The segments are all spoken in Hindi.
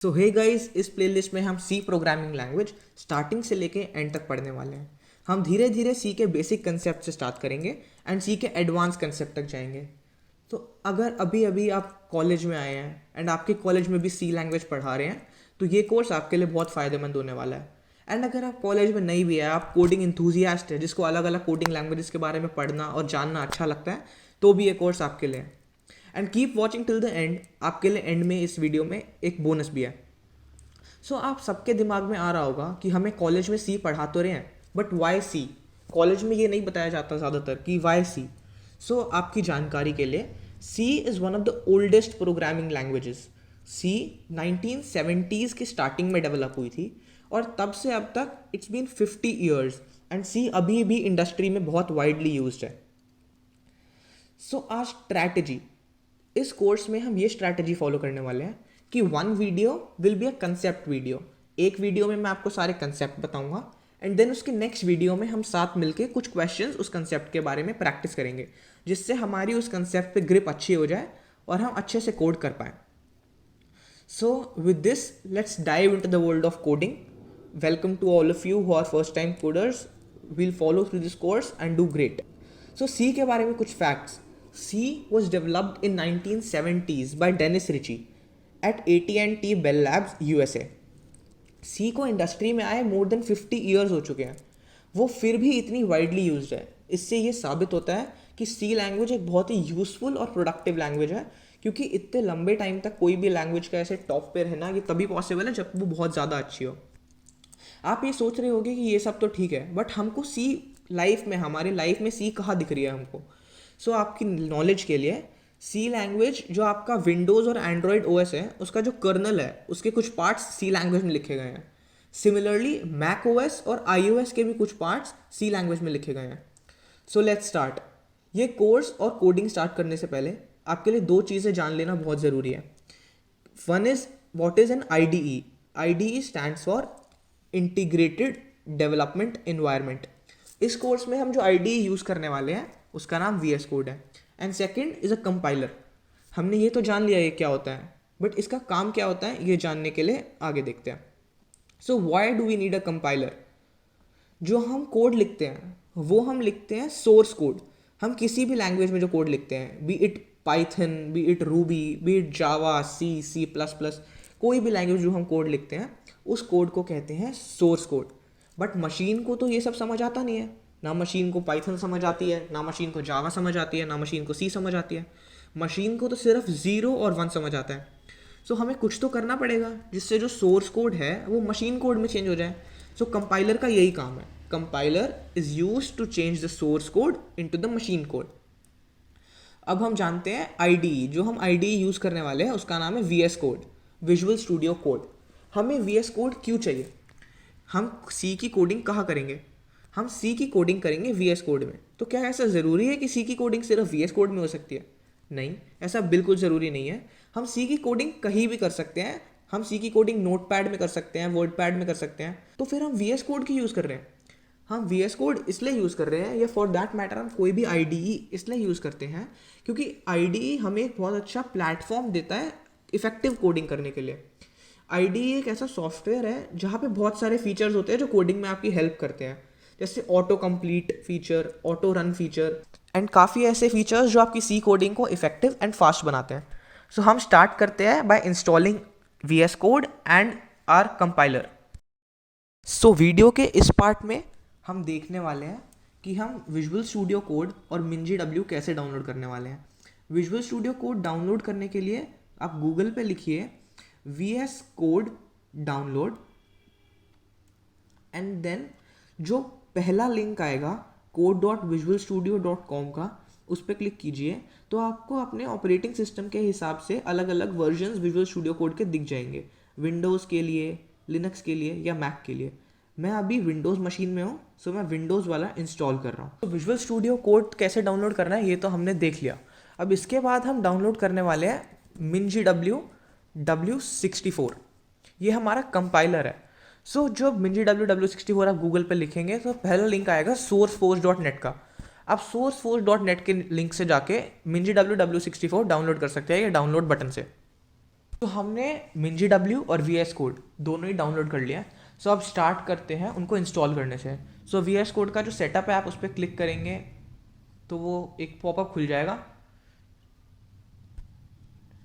सो हे गाइस, इस प्लेलिस्ट में हम सी प्रोग्रामिंग लैंग्वेज स्टार्टिंग से लेके एंड तक पढ़ने वाले हैं। हम धीरे धीरे सी के बेसिक कंसेप्ट से स्टार्ट करेंगे एंड सी के एडवांस कंसेप्ट तक जाएंगे। तो अगर अभी अभी आप कॉलेज में आए हैं एंड आपके कॉलेज में भी सी लैंग्वेज पढ़ा रहे हैं तो ये कोर्स आपके लिए बहुत फ़ायदेमंद होने वाला है। एंड अगर आप कॉलेज में नहीं भी है, आप कोडिंग इंथुजियास्ट है जिसको अलग अलग कोडिंग लैंग्वेजेस के बारे में पढ़ना और जानना अच्छा लगता है, तो भी ये कोर्स आपके लिए है। And keep watching till the end, आपके लिए एंड में इस वीडियो में एक बोनस भी है। सो आप सबके दिमाग में आ रहा होगा कि हमें कॉलेज में सी पढ़ा तो रहे हैं, बट वाई सी? कॉलेज में ये नहीं बताया जाता ज़्यादातर कि वाई सी। सो आपकी जानकारी के लिए, C is one of the oldest programming languages. C 1970s की स्टार्टिंग में डेवलप हुई थी और तब से अब तक इट्स बीन 50 ईयर्स एंड सी अभी भी इंडस्ट्री में बहुत वाइडली यूज्ड है। सो आज स्ट्रैटेजी, इस कोर्स में हम ये स्ट्रैटेजी फॉलो करने वाले हैं कि one video will be a concept video. एक वीडियो में मैं आपको सारे कंसेप्ट बताऊंगा एंड देन उसके नेक्स्ट वीडियो में हम साथ मिलके कुछ क्वेश्चंस उस कंसेप्ट के बारे में प्रैक्टिस करेंगे, जिससे हमारी उस कंसेप्ट पे ग्रिप अच्छी हो जाए और हम अच्छे से कोड कर पाएँ। So with this, let's dive into the world of coding. Welcome to all of you who are first time coders. We'll follow through this course and do great. So C के बारे में कुछ facts. C was developed in 1970s by Dennis Ritchie at AT&T Bell Labs USA. C को इंडस्ट्री में आए मोर देन 50 ईयर्स हो चुके हैं, वो फिर भी इतनी वाइडली यूज्ड है। इससे ये साबित होता है कि सी लैंग्वेज एक बहुत ही यूजफुल और प्रोडक्टिव लैंग्वेज है, क्योंकि इतने लंबे टाइम तक कोई भी लैंग्वेज का ऐसे टॉप पे रहना ये तभी पॉसिबल है जब वो बहुत ज़्यादा अच्छी हो। आप ये सोच रहे होगे कि ये सब तो ठीक है, बट हमको सी लाइफ में, हमारे लाइफ में सी कहाँ दिख रही है हमको? सो आपकी नॉलेज के लिए, सी लैंग्वेज जो आपका विंडोज़ और एंड्रॉयड ओएस है उसका जो कर्नल है उसके कुछ पार्ट्स सी लैंग्वेज में लिखे गए हैं। सिमिलरली मैक ओएस और iOS के भी कुछ पार्ट्स सी लैंग्वेज में लिखे गए हैं। So let's start. ये कोर्स और कोडिंग स्टार्ट करने से पहले आपके लिए दो चीज़ें जान लेना बहुत ज़रूरी है। One is what is an IDE। IDE stands for integrated development environment. इस कोर्स में हम जो IDE यूज़ करने वाले हैं उसका नाम VS कोड है। And second is a compiler. हमने ये तो जान लिया ये क्या होता है, बट इसका काम क्या होता है ये जानने के लिए आगे देखते हैं। So why do we need a compiler? जो हम कोड लिखते हैं वो हम लिखते हैं सोर्स कोड। हम किसी भी लैंग्वेज में जो कोड लिखते हैं, B it Python, B it Ruby, B it Java, C++, कोई भी लैंग्वेज जो हम कोड लिखते हैं उस कोड को कहते हैं सोर्स कोड। बट मशीन को तो ये सब समझ आता नहीं है। ना मशीन को पाइथन समझ आती है, ना मशीन को जावा समझ आती है, ना मशीन को C समझ आती है। मशीन को तो सिर्फ 0 और 1 समझ आता है। सो हमें कुछ तो करना पड़ेगा जिससे जो सोर्स कोड है वो मशीन कोड में चेंज हो जाए। सो कंपाइलर का यही काम है। Compiler is use to change the source code into the machine code. अब हम जानते हैं IDE। जो हम IDE यूज करने वाले हैं उसका नाम है VS code, visual studio code. हमें VS कोड क्यों चाहिए? हम C की कोडिंग कहाँ करेंगे? हम C की कोडिंग करेंगे VS कोड में। तो क्या ऐसा ज़रूरी है कि C की कोडिंग सिर्फ VS कोड में हो सकती है? नहीं, ऐसा बिल्कुल ज़रूरी नहीं है। हम C की कोडिंग कहीं भी कर सकते हैं। हम C की कोडिंग नोटपैड में कर सकते हैं, वर्डपैड में कर सकते हैं। तो फिर हम VS कोड की यूज़ कर रहे हैं। हम VS कोड इसलिए यूज़ कर रहे हैं, या फॉर दैट मैटर हम कोई भी IDE इसलिए यूज़ करते हैं क्योंकि IDE हमें एक बहुत अच्छा प्लेटफॉर्म देता है इफेक्टिव कोडिंग करने के लिए। IDE एक ऐसा सॉफ्टवेयर है जहाँ पे बहुत सारे फीचर्स होते हैं जो कोडिंग में आपकी हेल्प करते हैं, जैसे auto complete feature, auto run feature and काफ़ी ऐसे फीचर्स जो आपकी C कोडिंग को इफेक्टिव एंड फास्ट बनाते हैं। सो हम स्टार्ट करते हैं by installing VS code and our compiler. So video के इस पार्ट में हम देखने वाले हैं कि हम विजुअल स्टूडियो कोड और MinGW कैसे डाउनलोड करने वाले हैं। विजुअल स्टूडियो कोड डाउनलोड करने के लिए आप गूगल पे लिखिए VS code download and then जो पहला लिंक आएगा code.visualstudio.com का, उस पर क्लिक कीजिए तो आपको अपने ऑपरेटिंग सिस्टम के हिसाब से अलग अलग वर्जन्स विजुअल स्टूडियो कोड के दिख जाएंगे। विंडोज़ के लिए, लिनक्स के लिए या मैक के लिए। मैं अभी विंडोज़ मशीन में हूँ, सो मैं विंडोज़ वाला इंस्टॉल कर रहा हूँ। तो विजुअल स्टूडियो कोड कैसे डाउनलोड करना है ये तो हमने देख लिया। अब इसके बाद हम डाउनलोड करने वाले हैं MinGW W64। ये हमारा कंपाइलर है। सो जो MinGW W64 आप गूगल पे लिखेंगे तो पहला लिंक आएगा sourceforge.net का। आप sourceforge.net के लिंक से जाके MinGW W64 डाउनलोड कर सकते हैं ये डाउनलोड बटन से। तो हमने मिंजी डब्ल्यू और वी एस कोड दोनों ही डाउनलोड कर लिया है। सो अब स्टार्ट करते हैं उनको इंस्टॉल करने से। सो वी एस कोड का जो सेटअप है आप उस पर क्लिक करेंगे तो वो एक पॉपअप खुल जाएगा।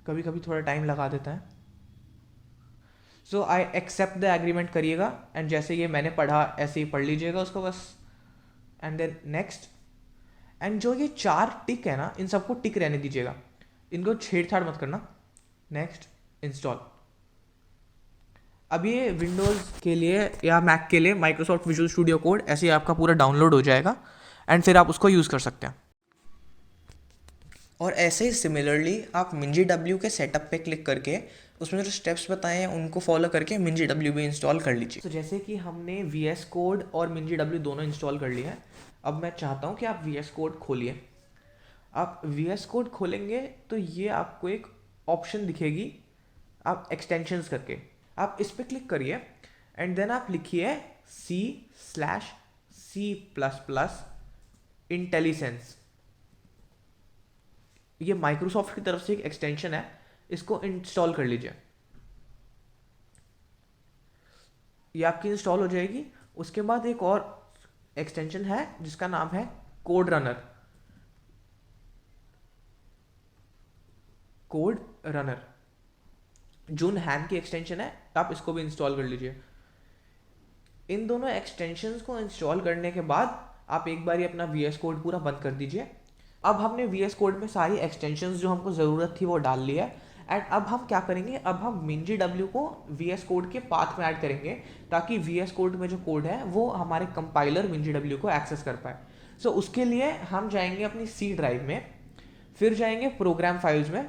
कभी कभी थोड़ा टाइम लगा देता है। सो आई एक्सेप्ट द एग्रीमेंट करिएगा एंड जैसे ये मैंने पढ़ा ऐसे ही पढ़ लीजिएगा उसको बस, एंड देन नेक्स्ट। एंड जो ये 4 टिक है ना, इन सबको टिक रहने दीजिएगा, इनको छेड़छाड़ मत करना। Next, install. अब ये विंडोज़ के लिए या मैक के लिए माइक्रोसॉफ्ट विजुअल स्टूडियो कोड ऐसे ही आपका पूरा डाउनलोड हो जाएगा एंड फिर आप उसको यूज़ कर सकते हैं। और ऐसे ही सिमिलरली आप मिंजी डब्ल्यू के सेटअप पे क्लिक करके उसमें जो स्टेप्स बताए हैं उनको फॉलो करके मिंजी डब्ल्यू भी इंस्टॉल कर लीजिए। तो जैसे कि हमने वी एस कोड और मिंजी डब्ल्यू दोनों इंस्टॉल कर लिया है, अब मैं चाहता हूँ कि आप वी एस कोड खोलिए। आप वी एस कोड खोलेंगे तो ये आपको एक ऑप्शन दिखेगी, आप एक्सटेंशंस करके आप इस पर क्लिक करिए एंड देन आप लिखिए C/C++ IntelliSense। ये माइक्रोसॉफ्ट की तरफ से एक एक्सटेंशन है, इसको इंस्टॉल कर लीजिए। ये आपकी इंस्टॉल हो जाएगी। उसके बाद एक और एक्सटेंशन है जिसका नाम है कोड रनर। कोड रनर जून हैम की एक्सटेंशन है, आप इसको भी इंस्टॉल कर लीजिए। इन दोनों एक्सटेंशंस को इंस्टॉल करने के बाद आप एक बार अपना वी एस कोड पूरा बंद कर दीजिए। अब हमने वी एस कोड में सारी एक्सटेंशंस जो हमको ज़रूरत थी वो डाल लिया है एंड अब हम क्या करेंगे, अब हम मिंजी डब्ल्यू को वी एस कोड के पाथ में ऐड करेंगे ताकि वी एस कोड में जो कोड है वो हमारे कंपाइलर मिंजी डब्ल्यू को एक्सेस कर पाए। सो उसके लिए हम जाएंगे अपनी सी ड्राइव में, फिर जाएंगे प्रोग्राम फाइल्स में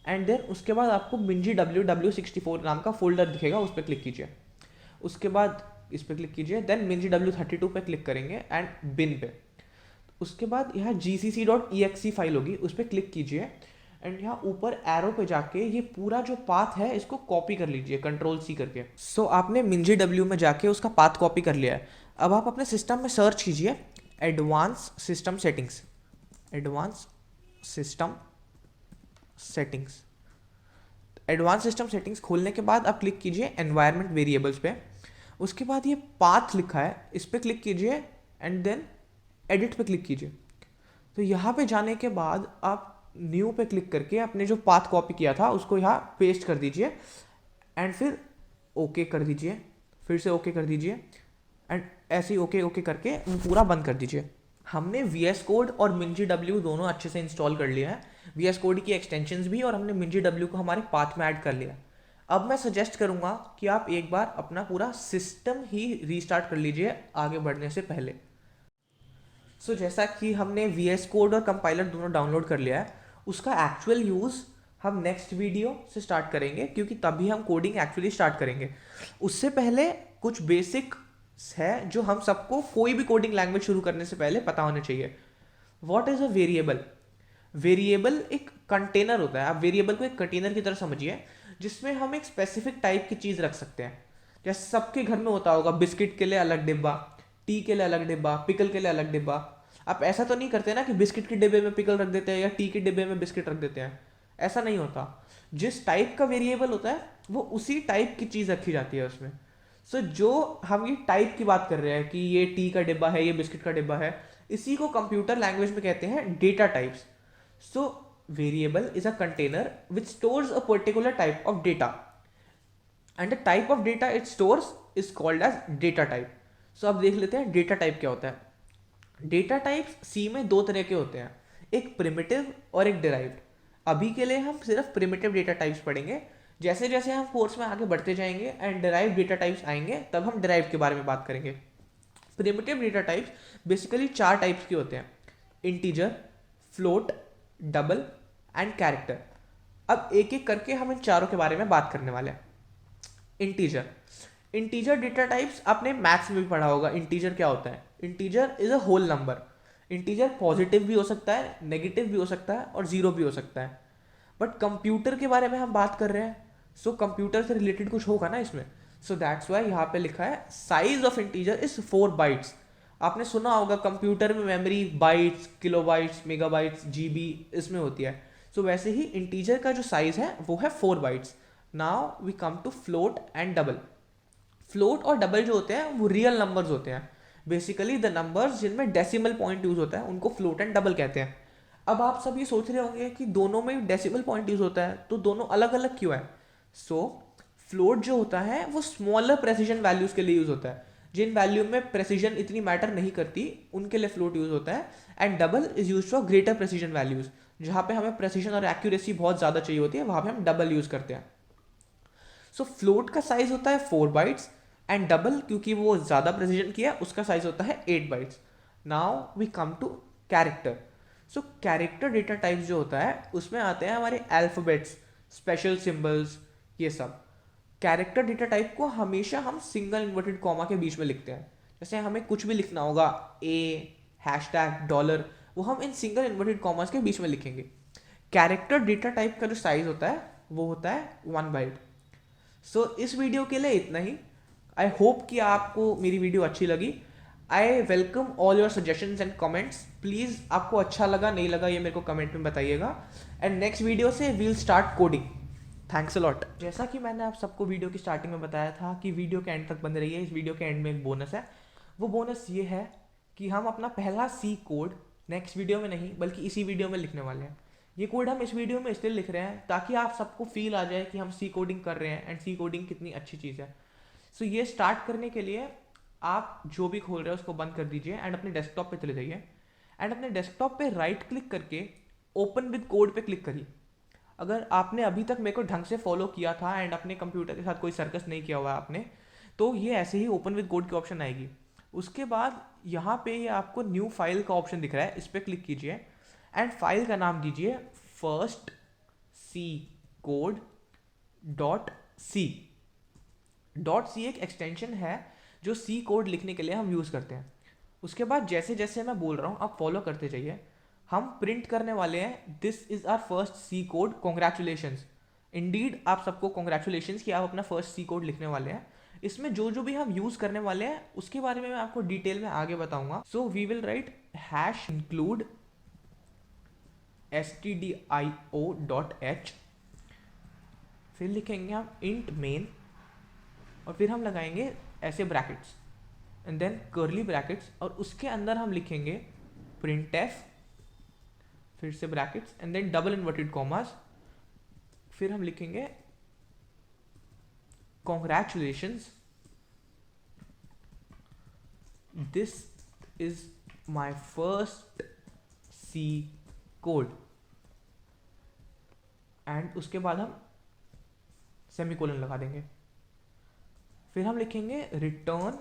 एंड देन उसके बाद आपको मिंजी W64 नाम का फोल्डर दिखेगा, उस पर क्लिक कीजिए। उसके बाद इस पर क्लिक कीजिए, देन मिंजी W32 पे क्लिक करेंगे एंड बिन पे। उसके बाद यहाँ gcc.exe फाइल होगी, उस पर क्लिक कीजिए एंड यहाँ ऊपर एरो पे जाके ये पूरा जो पाथ है इसको कॉपी कर लीजिए Ctrl+C करके। सो आपने मिंजी डब्ल्यू में जाके उसका पाथ कॉपी कर लिया है। अब आप अपने सिस्टम में सर्च कीजिए advance system settings, advance system settings. Advance system settings खोलने के बाद आप क्लिक कीजिए एनवायरनमेंट वेरिएबल्स पे। उसके बाद ये पाथ लिखा है, इस पर क्लिक कीजिए एंड देन एडिट पे क्लिक कीजिए। तो यहाँ पे जाने के बाद आप न्यू पे क्लिक करके अपने जो पाथ कॉपी किया था उसको यहाँ पेस्ट कर दीजिए एंड फिर ओके कर दीजिए, फिर से ओके कर दीजिए एंड ऐसे ही ओके ओके करके पूरा बंद कर दीजिए। हमने वी एस कोड और मिंजी डब्ल्यू दोनों अच्छे से इंस्टॉल कर लिया है, वी एस कोड की एक्सटेंशंस भी, और हमने मिंजी डब्ल्यू को हमारे पाथ में ऐड कर लिया। अब मैं सजेस्ट करूँगा कि आप एक बार अपना पूरा सिस्टम ही रीस्टार्ट कर लीजिए आगे बढ़ने से पहले। सो जैसा कि हमने वी एस कोड और कंपाइलर दोनों डाउनलोड कर लिया है, उसका एक्चुअल यूज़ हम नेक्स्ट वीडियो से स्टार्ट करेंगे क्योंकि तभी हम कोडिंग एक्चुअली स्टार्ट करेंगे। उससे पहले कुछ बेसिक है जो हम सबको कोई भी कोडिंग लैंग्वेज शुरू करने से पहले पता होना चाहिए। What is a variable? Variable एक कंटेनर होता है। आप वेरिएबल को एक कंटेनर की तरह समझिए जिसमें हम एक स्पेसिफिक टाइप की चीज़ रख सकते हैं। जैसे सबके घर में होता होगा, बिस्किट के लिए अलग डिब्बा, टी के लिए अलग डिब्बा, पिकल के लिए अलग डिब्बा। आप ऐसा तो नहीं करते ना कि बिस्किट के डिब्बे में पिकल रख देते हैं या टी के डिब्बे में बिस्किट रख देते हैं, ऐसा नहीं होता। जिस टाइप का वेरिएबल होता है वो उसी टाइप की चीज़ रखी जाती है उसमें। सो जो हम ये टाइप की बात कर रहे हैं कि ये टी का डिब्बा है, ये बिस्किट का डिब्बा है, इसी को कंप्यूटर लैंग्वेज में कहते हैं data types. So variable is a container which stores a particular type of data and the type of data it stores is called as data type. सो अब देख लेते हैं डेटा टाइप क्या होता है। डेटा टाइप्स सी में दो तरह के होते हैं, एक प्रिमिटिव और एक डिराइव्ड। अभी के लिए हम सिर्फ प्रिमिटिव डेटा टाइप्स पढ़ेंगे। जैसे जैसे हम कोर्स में आगे बढ़ते जाएंगे एंड डिराइव्ड डेटा टाइप्स आएंगे तब हम डिराइव्ड के बारे में बात करेंगे। Primitive data types basically 4 types के होते हैं, integer, float, double and character. अब एक एक करके हम इन चारों के बारे में बात करने वाले हैं। इंटीजर, इंटीजर डेटा टाइप्स आपने मैथ्स में भी पढ़ा होगा। इंटीजर क्या होता है? Integer is a whole number. Integer positive भी हो सकता है, नेगेटिव भी हो सकता है और जीरो भी हो सकता है। बट कंप्यूटर के बारे में हम बात कर रहे हैं, सो कंप्यूटर से रिलेटेड कुछ होगा ना इसमें। सो दैट्स वाई यहाँ पे लिखा है size of integer is 4 bytes. आपने सुना होगा कंप्यूटर में memory bytes, kilobytes, megabytes, GB इसमें होती है। सो वैसे ही इंटीजर का जो साइज है वो है 4 bytes. Now we come to float and double. Float और डबल जो होते हैं वो रियल नंबर्स होते हैं, बेसिकली द नंबर्स जिनमें डेसिमल पॉइंट यूज होता है उनको फ्लोट एंड डबल कहते हैं। अब आप सब ये सोच रहे होंगे कि दोनों में डेसिमल पॉइंट यूज होता है तो दोनों अलग अलग क्यों है। सो फ्लोट जो होता है वो स्मॉलर प्रेसिजन वैल्यूज के लिए यूज होता है, जिन वैल्यू में प्रेसिजन इतनी मैटर नहीं करती उनके लिए फ्लोट यूज होता है। And double is use for greater precision values, जहाँ पे हमें प्रेसिजन और एक्यूरेसी बहुत ज़्यादा चाहिए होती है वहाँ पे हम डबल यूज करते हैं। सो फ्लोट का साइज होता है 4 बाइट्स एंड डबल क्योंकि वो ज़्यादा प्रेसिजन किया उसका साइज होता है 8 bytes. Now we come to character. So character data types जो होता है उसमें आते हैं हमारे अल्फ़ाबेट्स, स्पेशल सिंबल्स, ये सब। कैरेक्टर डेटा टाइप को हमेशा हम सिंगल इन्वर्टेड कॉमा के बीच में लिखते हैं। जैसे हमें कुछ भी लिखना होगा, ए, हैशटैग, डॉलर, वो हम इन सिंगल इन्वर्टेड कॉमास के बीच में लिखेंगे। कैरेक्टर डेटा टाइप का जो साइज होता है वो होता है 1 बाइट। सो इस वीडियो के लिए इतना ही। आई होप कि आपको मेरी वीडियो अच्छी लगी। I welcome all your suggestions and comments. Please आपको अच्छा लगा नहीं लगा ये मेरे को कमेंट में बताइएगा। एंड नेक्स्ट वीडियो से we'll start coding. Thanks a lot. जैसा कि मैंने आप सबको वीडियो की स्टार्टिंग में बताया था कि वीडियो के एंड तक बने रहिए, इस वीडियो के एंड में एक बोनस है। वो बोनस ये है कि हम अपना पहला सी कोड नेक्स्ट वीडियो में नहीं बल्कि इसी वीडियो में लिखने वाले हैं। ये कोड हम इस वीडियो में इसलिए लिख रहे हैं ताकि आप सबको फील आ जाए कि हम सी कोडिंग कर रहे हैं एंड सी कोडिंग कितनी अच्छी चीज़ है। सो ये स्टार्ट करने के लिए आप जो भी खोल रहे हो उसको बंद कर दीजिए एंड अपने डेस्कटॉप पे चले जाइए एंड अपने डेस्कटॉप पे राइट क्लिक करके ओपन विद कोड पे क्लिक करिए। अगर आपने अभी तक मेरे को ढंग से फॉलो किया था एंड अपने कंप्यूटर के साथ कोई सर्कस नहीं किया हुआ आपने, तो ये ऐसे ही ओपन विद कोड की ऑप्शन आएगी। उसके बाद यहाँ पे ये आपको न्यू फाइल का ऑप्शन दिख रहा है, इस पर क्लिक कीजिए एंड फाइल का नाम दीजिए first C code dot C. Dot C एक एक्सटेंशन है जो सी कोड लिखने के लिए हम यूज़ करते हैं। उसके बाद जैसे जैसे मैं बोल रहा हूँ आप फॉलो करते जाइए। हम प्रिंट करने वाले हैं this is our first C code, congratulations. Indeed आप सबको कॉन्ग्रेचुलेशंस कि आप अपना फर्स्ट सी कोड लिखने वाले हैं। इसमें जो जो भी हम यूज़ करने वाले हैं उसके बारे में मैं आपको डिटेल में आगे बताऊंगा। So we will write hash include stdio.h, फिर लिखेंगे हम इंट मेन और फिर हम लगाएंगे ऐसे brackets and then curly brackets और उसके अंदर हम लिखेंगे printf, फिर से brackets and then double inverted commas, फिर हम लिखेंगे congratulations this is my first C code and उसके बाद हम सेमीकोलन लगा देंगे। फिर हम लिखेंगे रिटर्न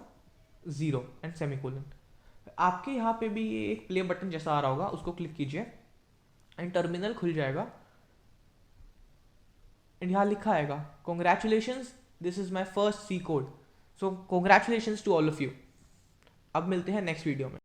0 एंड सेमीकोलन। आपके यहाँ पे भी ये एक प्ले बटन जैसा आ रहा होगा, उसको क्लिक कीजिए एंड टर्मिनल खुल जाएगा एंड यहाँ लिखा आएगा congratulations this is my first C code. So congratulations to all of you. अब मिलते हैं नेक्स्ट वीडियो में।